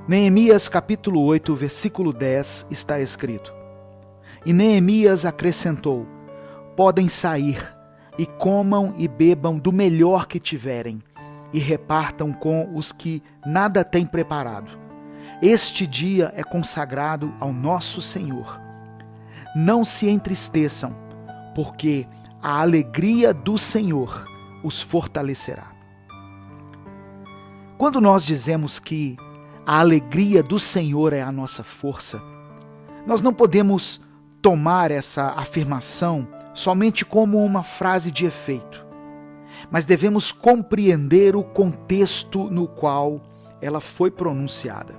Neemias capítulo 8, versículo 10 está escrito: E Neemias acrescentou: Podem sair, e comam e bebam do melhor que tiverem, e repartam com os que nada têm preparado. Este dia é consagrado ao nosso Senhor. Não se entristeçam, porque a alegria do Senhor os fortalecerá. Quando nós dizemos que a alegria do Senhor é a nossa força, nós não podemos tomar essa afirmação somente como uma frase de efeito, mas devemos compreender o contexto no qual ela foi pronunciada.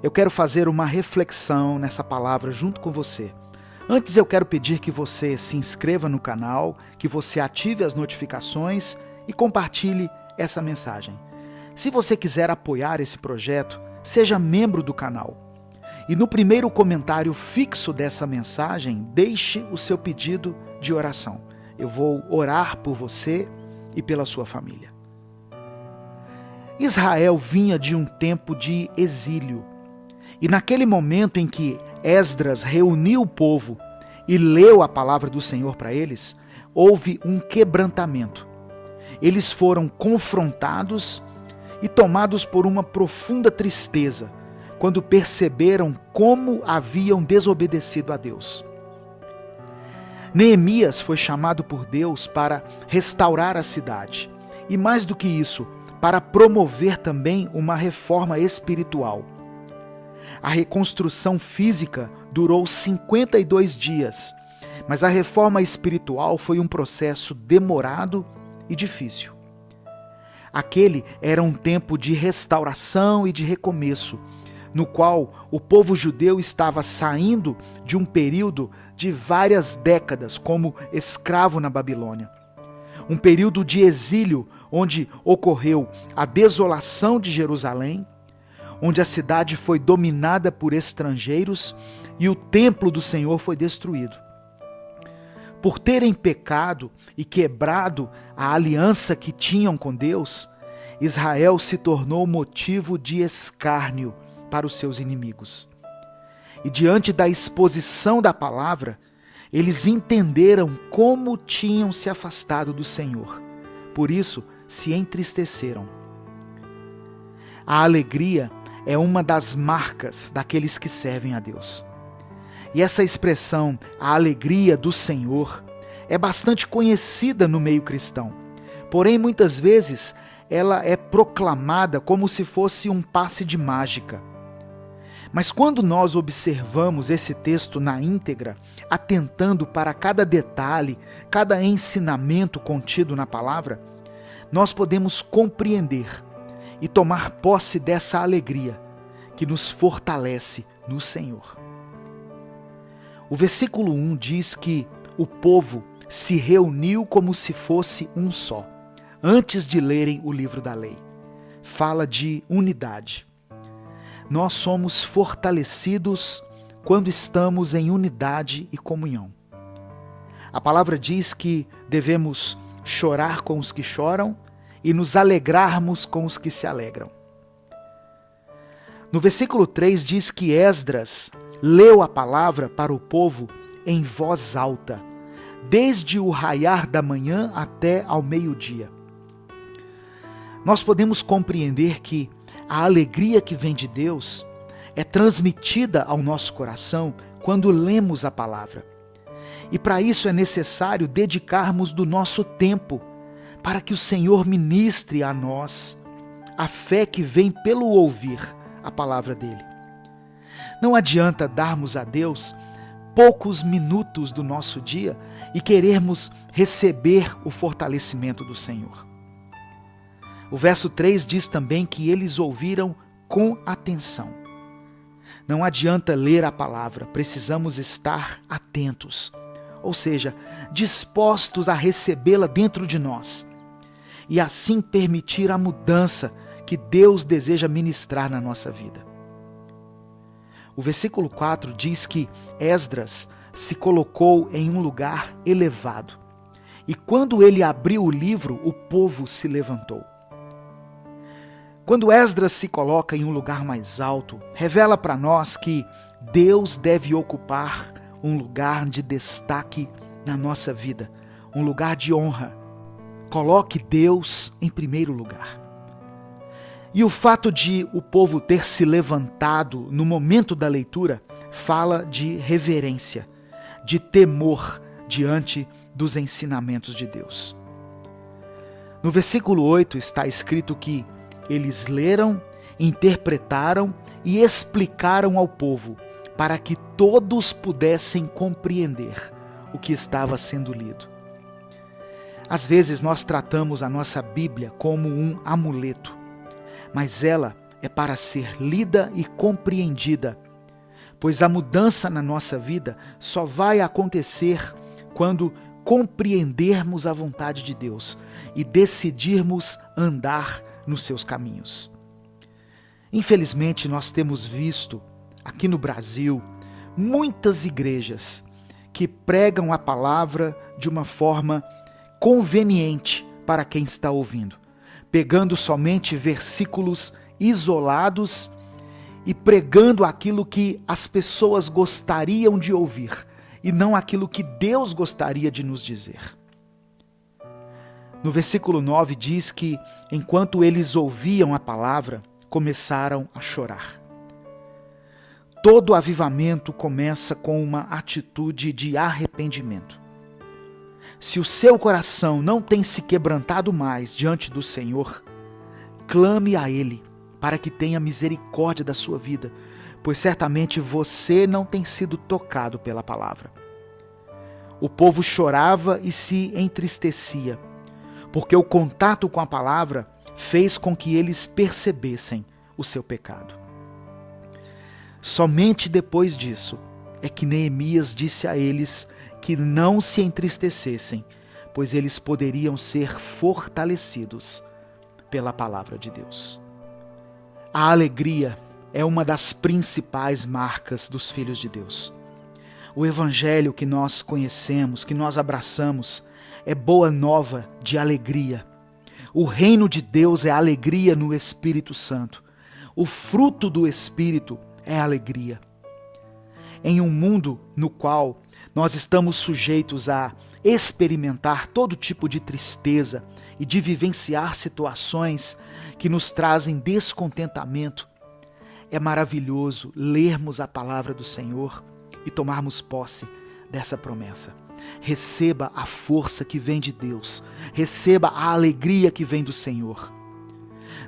Eu quero fazer uma reflexão nessa palavra junto com você. Antes eu quero pedir que você se inscreva no canal, que você ative as notificações e compartilhe essa mensagem. Se você quiser apoiar esse projeto, seja membro do canal. E no primeiro comentário fixo dessa mensagem, deixe o seu pedido de oração. Eu vou orar por você e pela sua família. Israel vinha de um tempo de exílio. E naquele momento em que Esdras reuniu o povo e leu a palavra do Senhor para eles, houve um quebrantamento. Eles foram confrontados e tomados por uma profunda tristeza quando perceberam como haviam desobedecido a Deus. Neemias foi chamado por Deus para restaurar a cidade e, mais do que isso, para promover também uma reforma espiritual. A reconstrução física durou 52 dias, mas a reforma espiritual foi um processo demorado e difícil. Aquele era um tempo de restauração e de recomeço, no qual o povo judeu estava saindo de um período de várias décadas como escravo na Babilônia. Um período de exílio onde ocorreu a desolação de Jerusalém, onde a cidade foi dominada por estrangeiros e o templo do Senhor foi destruído. Por terem pecado e quebrado a aliança que tinham com Deus, Israel se tornou motivo de escárnio para os seus inimigos. E diante da exposição da palavra, eles entenderam como tinham se afastado do Senhor. Por isso, se entristeceram. A alegria é uma das marcas daqueles que servem a Deus. E essa expressão, a alegria do Senhor, é bastante conhecida no meio cristão. Porém, muitas vezes, ela é proclamada como se fosse um passe de mágica. Mas quando nós observamos esse texto na íntegra, atentando para cada detalhe, cada ensinamento contido na palavra, nós podemos compreender e tomar posse dessa alegria que nos fortalece no Senhor. O versículo 1 diz que o povo se reuniu como se fosse um só, antes de lerem o livro da lei. Fala de unidade. Nós somos fortalecidos quando estamos em unidade e comunhão. A palavra diz que devemos chorar com os que choram e nos alegrarmos com os que se alegram. No versículo 3 diz que Esdras leu a palavra para o povo em voz alta, desde o raiar da manhã até ao meio-dia. Nós podemos compreender que a alegria que vem de Deus é transmitida ao nosso coração quando lemos a palavra. E para isso é necessário dedicarmos do nosso tempo para que o Senhor ministre a nós a fé que vem pelo ouvir a palavra dele. Não adianta darmos a Deus poucos minutos do nosso dia e querermos receber o fortalecimento do Senhor. O verso 3 diz também que eles ouviram com atenção. Não adianta ler a palavra, precisamos estar atentos, ou seja, dispostos a recebê-la dentro de nós e assim permitir a mudança que Deus deseja ministrar na nossa vida. O versículo 4 diz que Esdras se colocou em um lugar elevado e quando ele abriu o livro, o povo se levantou. Quando Esdras se coloca em um lugar mais alto, revela para nós que Deus deve ocupar um lugar de destaque na nossa vida, um lugar de honra. Coloque Deus em primeiro lugar. E o fato de o povo ter se levantado no momento da leitura fala de reverência, de temor diante dos ensinamentos de Deus. No versículo 8 está escrito que eles leram, interpretaram e explicaram ao povo, para que todos pudessem compreender o que estava sendo lido. Às vezes nós tratamos a nossa Bíblia como um amuleto, mas ela é para ser lida e compreendida, pois a mudança na nossa vida só vai acontecer quando compreendermos a vontade de Deus e decidirmos andar nos seus caminhos. Infelizmente, nós temos visto aqui no Brasil muitas igrejas que pregam a palavra de uma forma conveniente para quem está ouvindo, pegando somente versículos isolados e pregando aquilo que as pessoas gostariam de ouvir e não aquilo que Deus gostaria de nos dizer. No versículo 9 diz que, enquanto eles ouviam a palavra, começaram a chorar. Todo avivamento começa com uma atitude de arrependimento. Se o seu coração não tem se quebrantado mais diante do Senhor, clame a Ele para que tenha misericórdia da sua vida, pois certamente você não tem sido tocado pela palavra. O povo chorava e se entristecia, porque o contato com a palavra fez com que eles percebessem o seu pecado. Somente depois disso é que Neemias disse a eles que não se entristecessem, pois eles poderiam ser fortalecidos pela palavra de Deus. A alegria é uma das principais marcas dos filhos de Deus. O evangelho que nós conhecemos, que nós abraçamos, é boa nova de alegria. O reino de Deus é alegria no Espírito Santo. O fruto do Espírito é alegria. Em um mundo no qual nós estamos sujeitos a experimentar todo tipo de tristeza e de vivenciar situações que nos trazem descontentamento, é maravilhoso lermos a palavra do Senhor e tomarmos posse dessa promessa. Receba a força que vem de Deus, receba a alegria que vem do Senhor.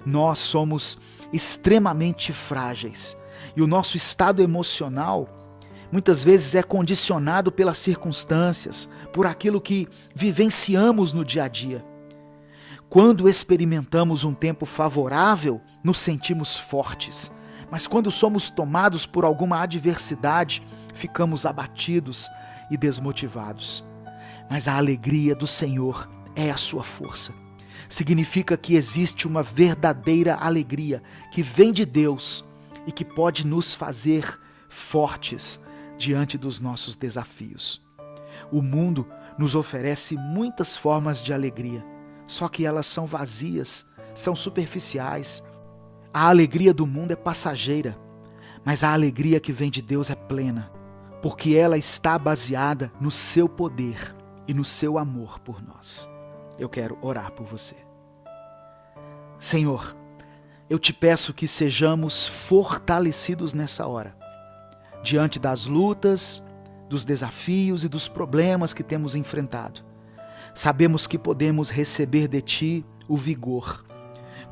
Nós somos extremamente frágeis e o nosso estado emocional muitas vezes é condicionado pelas circunstâncias, por aquilo que vivenciamos no dia a dia. Quando experimentamos um tempo favorável, nos sentimos fortes, mas quando somos tomados por alguma adversidade, ficamos abatidos e desmotivados. Mas a alegria do Senhor é a sua força. Significa que existe uma verdadeira alegria que vem de Deus e que pode nos fazer fortes diante dos nossos desafios. O mundo nos oferece muitas formas de alegria, só que elas são vazias, são superficiais. A alegria do mundo é passageira, mas a alegria que vem de Deus é plena, porque ela está baseada no seu poder e no seu amor por nós. Eu quero orar por você. Senhor, eu te peço que sejamos fortalecidos nessa hora, diante das lutas, dos desafios e dos problemas que temos enfrentado. Sabemos que podemos receber de Ti o vigor,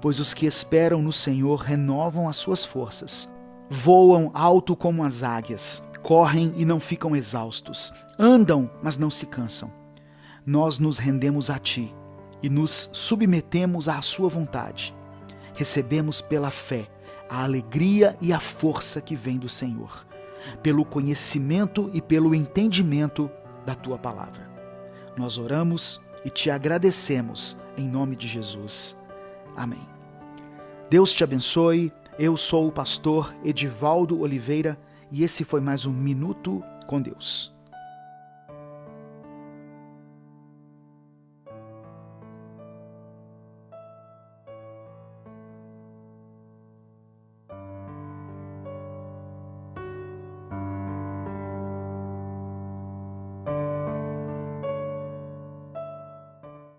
pois os que esperam no Senhor renovam as suas forças. Voam alto como as águias, correm e não ficam exaustos, andam, mas não se cansam. Nós nos rendemos a Ti e nos submetemos à Sua vontade. Recebemos pela fé a alegria e a força que vem do Senhor, pelo conhecimento e pelo entendimento da Tua palavra. Nós oramos e Te agradecemos em nome de Jesus. Amém. Deus te abençoe. Eu sou o pastor Edivaldo Oliveira e esse foi mais um Minuto com Deus.